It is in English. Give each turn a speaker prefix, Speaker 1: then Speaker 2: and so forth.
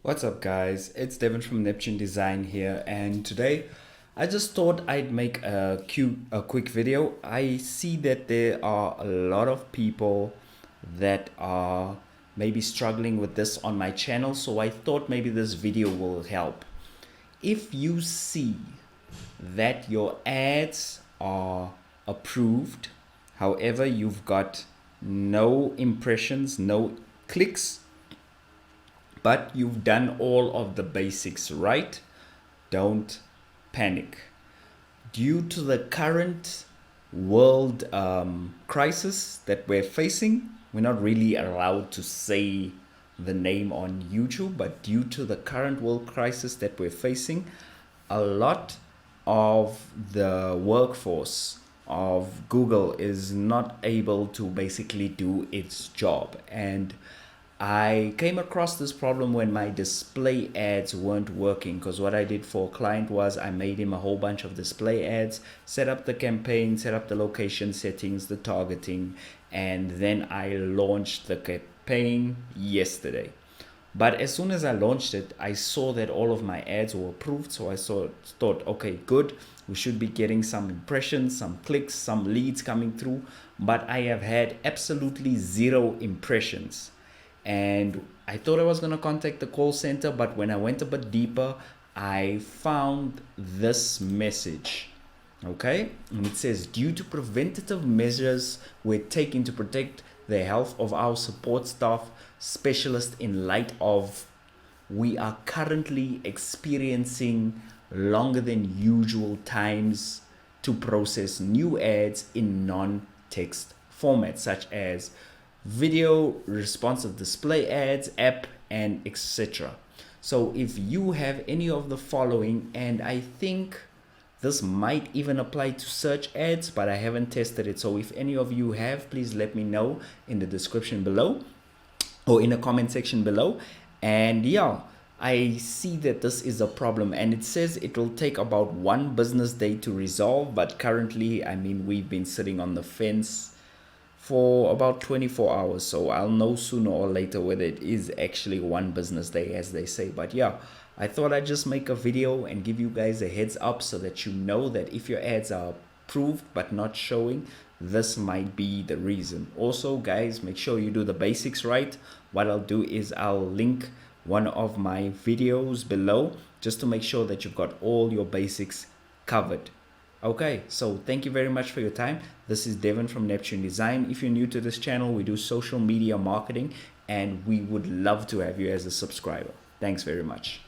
Speaker 1: What's up guys, it's Devin from Neptune Design here, and today I just thought I'd make a quick video. I see that there are a lot of people that are maybe struggling with this on my channel, so I thought maybe this video will help. If you see that your ads are approved, however you've got no impressions, no clicks, but you've done all of the basics right, don't panic. Due to the current world crisis that we're facing, we're not really allowed to say the name on YouTube, but due to the current world crisis that we're facing, a lot of the workforce of Google is not able to basically do its job. And I came across this problem when my display ads weren't working, because what I did for a client was I made him a whole bunch of display ads, set up the campaign, set up the location settings, the targeting, and then I launched the campaign yesterday. But as soon as I launched it, I saw that all of my ads were approved. So I thought, okay, good. We should be getting some impressions, some clicks, some leads coming through. But I have had absolutely zero impressions. And I thought I was going to contact the call center, but when I went a bit deeper, I found this message. Okay, and it says, due to preventative measures we're taking to protect the health of our support staff specialists in light of we are currently experiencing longer than usual times to process new ads in non-text formats such as video, responsive display ads, app, and etc. So if you have any of the following, and I think this might even apply to search ads, but I haven't tested it. So if any of you have, please let me know in the description below or in the comment section below. And yeah, I see that this is a problem, and it says it will take about 1 business day to resolve. But currently, I mean, we've been sitting on the fence for about 24 hours, so I'll know sooner or later whether it is actually 1 business day, as they say. But yeah, I thought I'd just make a video and give you guys a heads up so that you know that if your ads are approved but not showing, this might be the reason. Also guys, make sure you do the basics right. What I'll do is I'll link one of my videos below just to make sure that you've got all your basics covered. Okay, so thank you very much for your time. This is Devin from Neptune Design. If you're new to this channel, we do social media marketing, and we would love to have you as a subscriber. Thanks very much.